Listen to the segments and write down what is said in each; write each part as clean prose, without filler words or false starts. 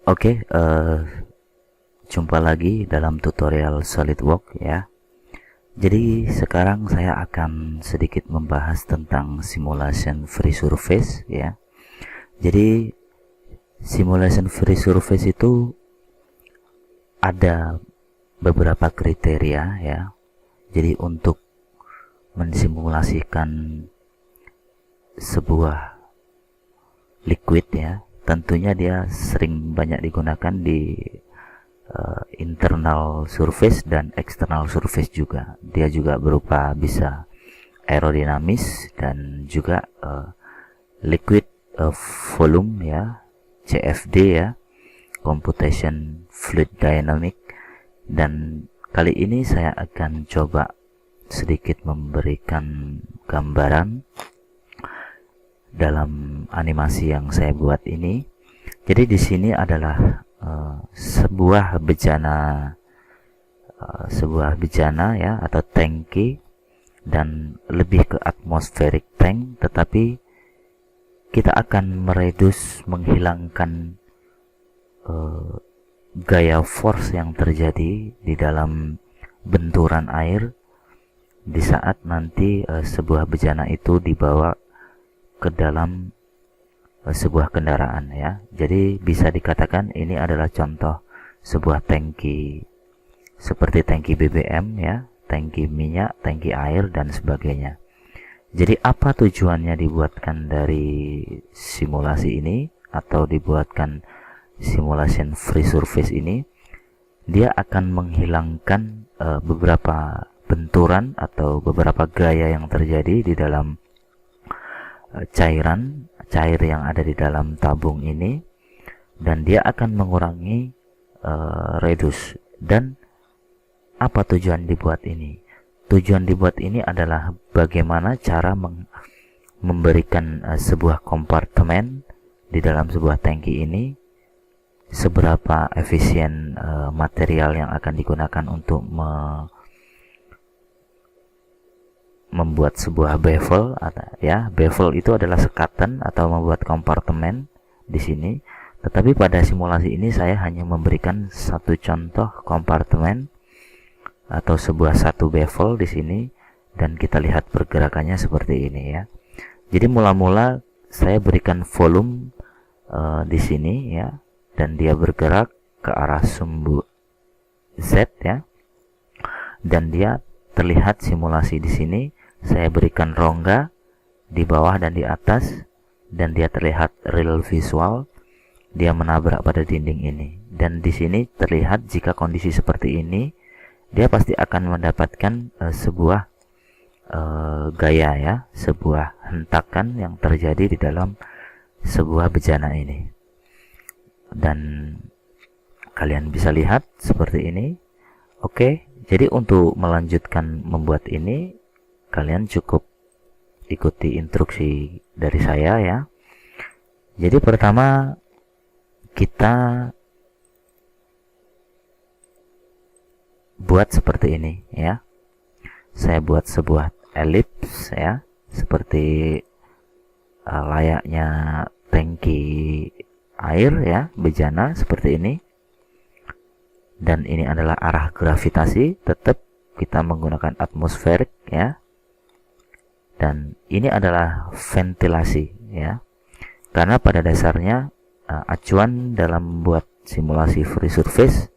Oke, jumpa lagi dalam tutorial SolidWorks ya. Jadi sekarang saya akan sedikit membahas tentang simulation free surface ya. Jadi simulation free surface itu ada beberapa kriteria ya. Jadi untuk mensimulasikan sebuah liquid ya, tentunya dia sering banyak digunakan di internal surface dan external surface juga. Dia juga berupa bisa aerodinamis dan juga liquid volume ya, CFD ya, computation fluid dynamic. Dan kali ini saya akan coba sedikit memberikan gambaran dalam animasi yang saya buat ini. Jadi di sini adalah sebuah bejana ya, atau tangki, dan lebih ke atmospheric tank, tetapi kita akan menghilangkan gaya force yang terjadi di dalam benturan air di saat nanti sebuah bejana itu dibawa ke dalam sebuah kendaraan ya. Jadi bisa dikatakan ini adalah contoh sebuah tangki seperti tangki BBM ya, tangki minyak, tangki air dan sebagainya. Jadi apa tujuannya dibuatkan dari simulasi ini atau dibuatkan simulation free surface ini? Dia akan menghilangkan beberapa benturan atau beberapa gaya yang terjadi di dalam cair yang ada di dalam tabung ini, dan dia akan mengurangi reduce. Dan apa tujuan dibuat ini? Tujuan dibuat ini adalah bagaimana cara memberikan sebuah kompartemen di dalam sebuah tangki ini, seberapa efisien material yang akan digunakan untuk membuat sebuah bevel ya. Bevel itu adalah sekatan atau membuat kompartemen di sini. Tetapi pada simulasi ini saya hanya memberikan satu contoh kompartemen atau satu bevel di sini, dan kita lihat pergerakannya seperti ini ya. Jadi mula-mula saya berikan volume di sini ya, dan dia bergerak ke arah sumbu Z ya. Dan dia terlihat simulasi di sini. Saya berikan rongga di bawah dan di atas, dan dia terlihat real visual. Dia menabrak pada dinding ini, dan di sini terlihat jika kondisi seperti ini, dia pasti akan mendapatkan sebuah gaya ya, sebuah hentakan yang terjadi di dalam sebuah bejana ini. Dan kalian bisa lihat seperti ini. Oke, jadi untuk melanjutkan membuat ini, kalian cukup ikuti instruksi dari saya ya. Jadi pertama kita buat seperti ini ya. Saya buat sebuah elips ya, seperti layaknya tangki air ya, bejana seperti ini. Dan ini adalah arah gravitasi, tetap kita menggunakan atmosferik ya. Dan ini adalah ventilasi ya, karena pada dasarnya acuan dalam membuat simulasi free surface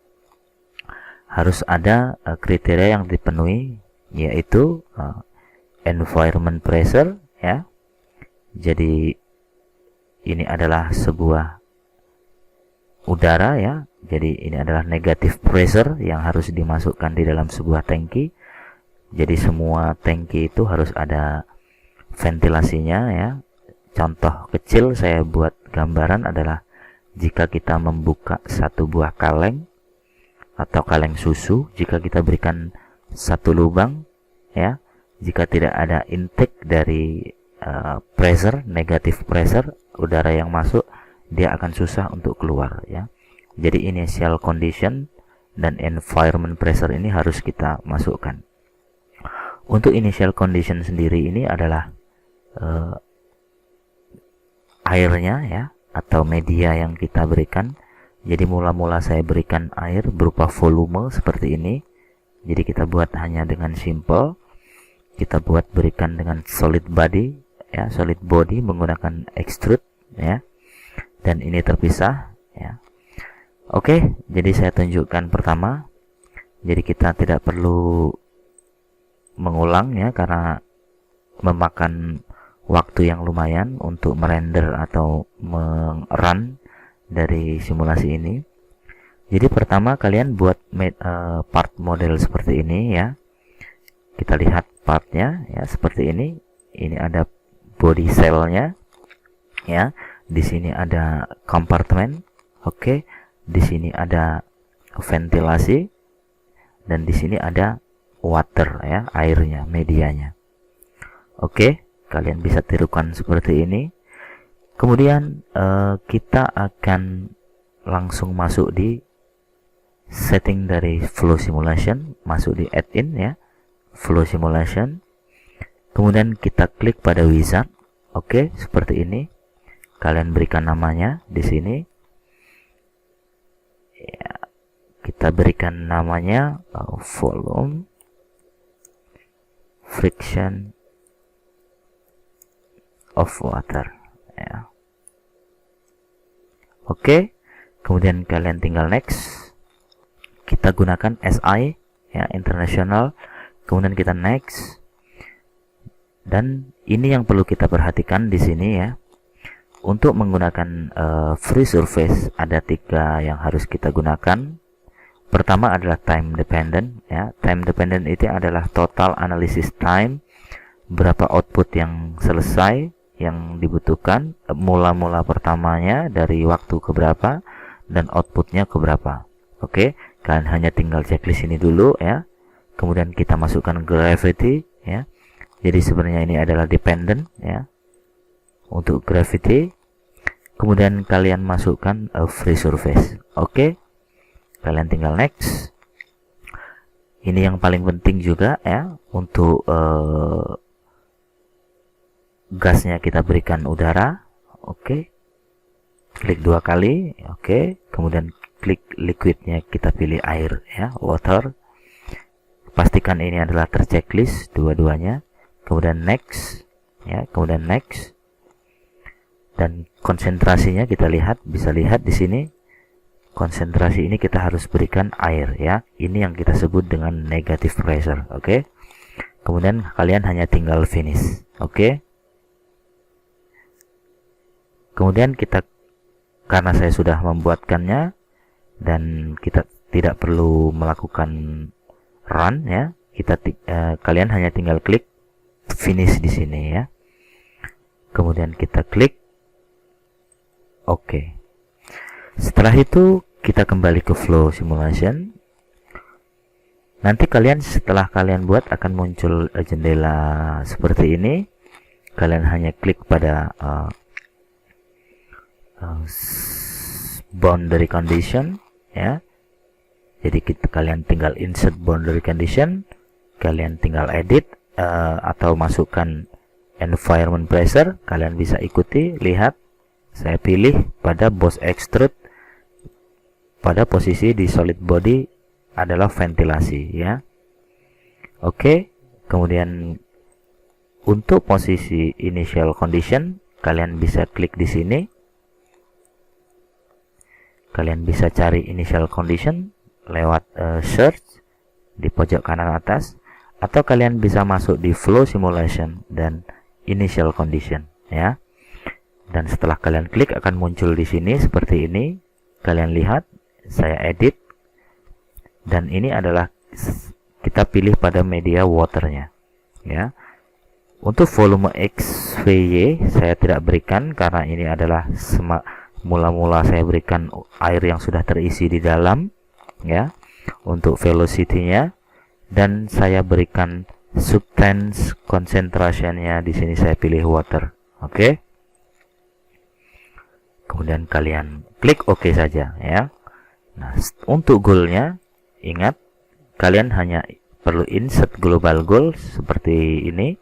harus ada kriteria yang dipenuhi, yaitu environment pressure ya. Jadi ini adalah sebuah udara ya, jadi ini adalah negative pressure yang harus dimasukkan di dalam sebuah tangki. Jadi semua tangki itu harus ada ventilasinya ya. Contoh kecil saya buat gambaran adalah jika kita membuka satu buah kaleng atau kaleng susu, jika kita berikan satu lubang ya, jika tidak ada intake dari pressure, negative pressure, udara yang masuk, dia akan susah untuk keluar ya. Jadi initial condition dan environment pressure ini harus kita masukkan. Untuk initial condition sendiri ini adalah airnya ya, atau media yang kita berikan Jadi mula-mula saya berikan air berupa volume seperti ini. Jadi kita buat hanya dengan simple. Kita buat berikan dengan solid body, ya, solid body menggunakan extrude, ya. Dan ini terpisah, ya. Oke, jadi saya tunjukkan pertama. Jadi kita tidak perlu mengulang, ya, karena memakan waktu yang lumayan untuk merender atau merun dari simulasi ini. Jadi pertama kalian buat part model seperti ini, ya. Kita lihat partnya, ya, seperti ini. Ini ada body cell-nya, ya. Di sini ada kompartemen, oke. Di sini ada ventilasi, dan di sini ada water, ya, airnya, medianya. Oke, kalian bisa tirukan seperti ini. Kemudian kita akan langsung masuk di setting dari flow simulation, masuk di add-in, ya, flow simulation. Kemudian kita klik pada wizard, oke, seperti ini. Kalian berikan namanya di sini. Ya, kita berikan namanya volume friction of water, ya. Oke, kemudian kalian tinggal next. Kita gunakan SI, ya, international. Kemudian kita next. Dan ini yang perlu kita perhatikan di sini, ya. Untuk menggunakan free surface ada 3 yang harus kita gunakan. Pertama adalah time dependent, ya. Time dependent itu adalah total analysis time, berapa output yang selesai, yang dibutuhkan, mula-mula pertamanya dari waktu ke berapa, dan outputnya ke berapa. Oke, kalian hanya tinggal checklist ini dulu, ya. Kemudian kita masukkan gravity, ya. Jadi sebenarnya ini adalah dependent, ya, untuk gravity. Kemudian kalian masukkan free surface. Oke, kalian tinggal next. Ini yang paling penting juga, ya, untuk gasnya kita berikan udara. Oke, klik 2 kali. Oke, kemudian klik liquidnya, kita pilih air, ya, water. Pastikan ini adalah terchecklist dua-duanya. Kemudian next, ya, kemudian next. Dan konsentrasinya kita lihat, bisa lihat di sini. Konsentrasi ini kita harus berikan air, ya. Ini yang kita sebut dengan negative pressure. Oke. Kemudian kalian hanya tinggal finish. Oke. Kemudian kita, karena saya sudah membuatkannya dan kita tidak perlu melakukan run, ya, kalian hanya tinggal klik finish di sini, ya. Kemudian kita klik oke. Setelah itu kita kembali ke flow simulation. Nanti kalian, setelah kalian buat, akan muncul jendela seperti ini. Kalian hanya klik pada boundary condition, ya. Jadi kalian tinggal insert boundary condition, kalian tinggal edit atau masukkan environment pressure. Kalian bisa ikuti, lihat. Saya pilih pada boss extrude, pada posisi di solid body adalah ventilasi, ya. Oke, kemudian untuk posisi initial condition kalian bisa klik di sini. Kalian bisa cari initial condition lewat search di pojok kanan atas, atau kalian bisa masuk di flow simulation dan initial condition, ya. Dan setelah kalian klik akan muncul di sini seperti ini. Kalian lihat, saya edit, dan ini adalah kita pilih pada media waternya, ya. Untuk volume XVY saya tidak berikan karena ini adalah mula-mula saya berikan air yang sudah terisi di dalam, ya, untuk velocity-nya. Dan saya berikan substance concentration-nya di sini saya pilih water. Oke. Kemudian kalian klik OK saja, ya. Nah, untuk goal-nya ingat, kalian hanya perlu insert global goal seperti ini.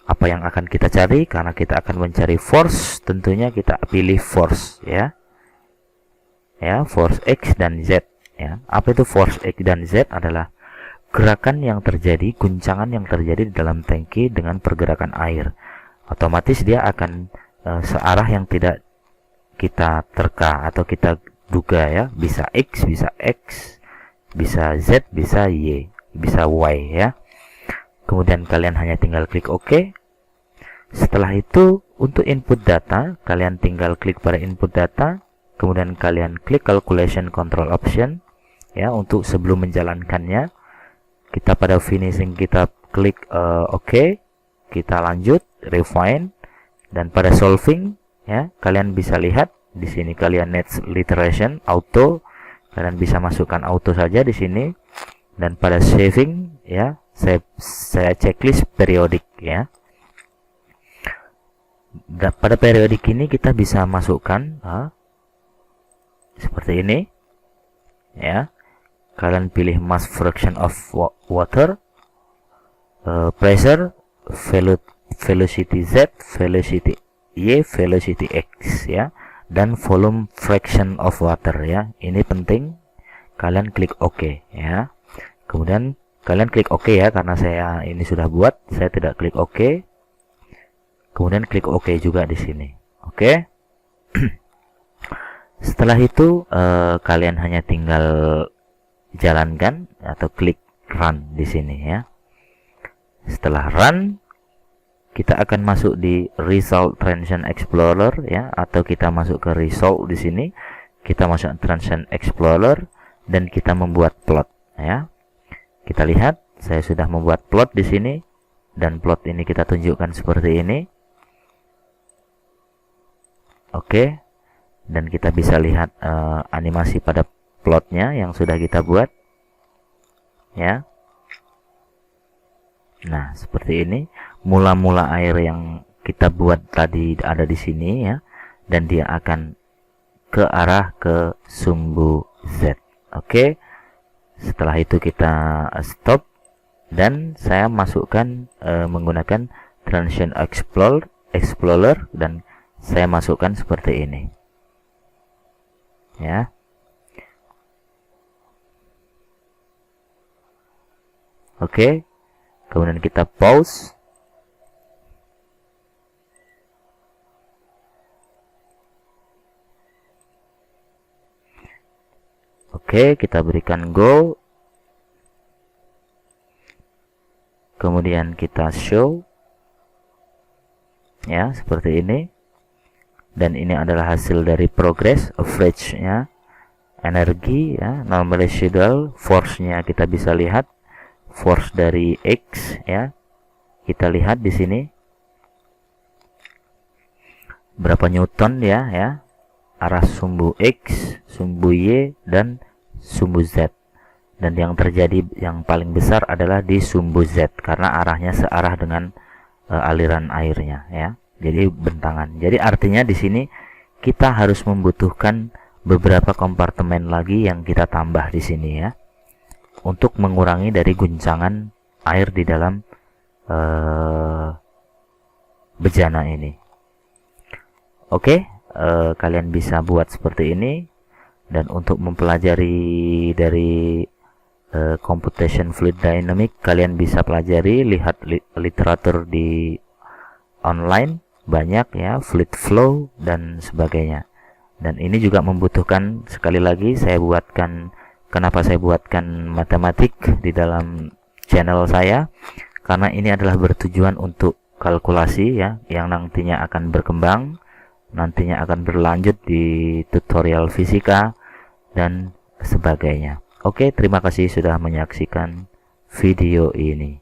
Apa yang akan kita cari? Karena kita akan mencari force, tentunya kita pilih force, ya. ya, force X dan Z ya. Apa itu force X dan Z? Adalah gerakan yang terjadi, guncangan yang terjadi di dalam tangki dengan pergerakan air. Otomatis dia akan searah yang tidak kita terka atau kita duga ya, bisa X, bisa Z, bisa Y, bisa Y ya. Kemudian kalian hanya tinggal klik OK. Setelah itu untuk input data, kalian tinggal klik pada input data, kemudian kalian klik calculation control option ya. Untuk sebelum menjalankannya, kita pada finishing kita klik OK, kita lanjut refine, dan pada solving ya, kalian bisa lihat di sini kalian next iteration auto, kalian bisa masukkan auto saja di sini. Dan pada saving ya, saya checklist periodik ya. Pada periodik ini kita bisa masukkan seperti ini ya. Kalian pilih mass fraction of water, pressure, velocity Z, velocity Y, velocity X ya, dan volume fraction of water ya. Ini penting, kalian klik OK ya. Kemudian kalian klik OK ya, karena saya ini sudah buat, saya tidak klik OK. Kemudian klik OK juga di sini. Oke. Setelah itu kalian hanya tinggal jalankan atau klik run di sini ya. Setelah run, kita akan masuk di Result Transition Explorer ya, atau kita masuk ke Result di sini. Kita masuk Transition Explorer dan kita membuat plot ya. Kita lihat, saya sudah membuat plot di sini, dan plot ini kita tunjukkan seperti ini. Oke, dan kita bisa lihat animasi pada plotnya yang sudah kita buat ya. Nah, seperti ini mula-mula air yang kita buat tadi ada di sini ya, dan dia akan ke arah ke sumbu Z. Oke. Setelah itu kita stop, dan saya masukkan menggunakan Transition Explorer, dan saya masukkan seperti ini ya. Oke, kemudian kita pause. Oke, kita berikan go. Kemudian kita show ya, seperti ini. Dan ini adalah hasil dari progress average ya, energi ya, normal residual force-nya kita bisa lihat, force dari X ya. Kita lihat di sini berapa newton ya, arah sumbu X, sumbu Y, dan sumbu Z. Dan yang terjadi yang paling besar adalah di sumbu Z karena arahnya searah dengan aliran airnya ya. Jadi bentangan. Jadi artinya di sini kita harus membutuhkan beberapa kompartemen lagi yang kita tambah di sini ya, untuk mengurangi dari guncangan air di dalam bejana ini. Oke, kalian bisa buat seperti ini. Dan untuk mempelajari dari computation fluid dynamic, kalian bisa pelajari, lihat literatur di online banyak ya, fluid flow dan sebagainya. Dan ini juga membutuhkan, sekali lagi saya buatkan, kenapa saya buatkan matematik di dalam channel saya, karena ini adalah bertujuan untuk kalkulasi ya, yang nantinya akan berkembang, nantinya akan berlanjut di tutorial fisika dan sebagainya. Oke, terima kasih sudah menyaksikan video ini.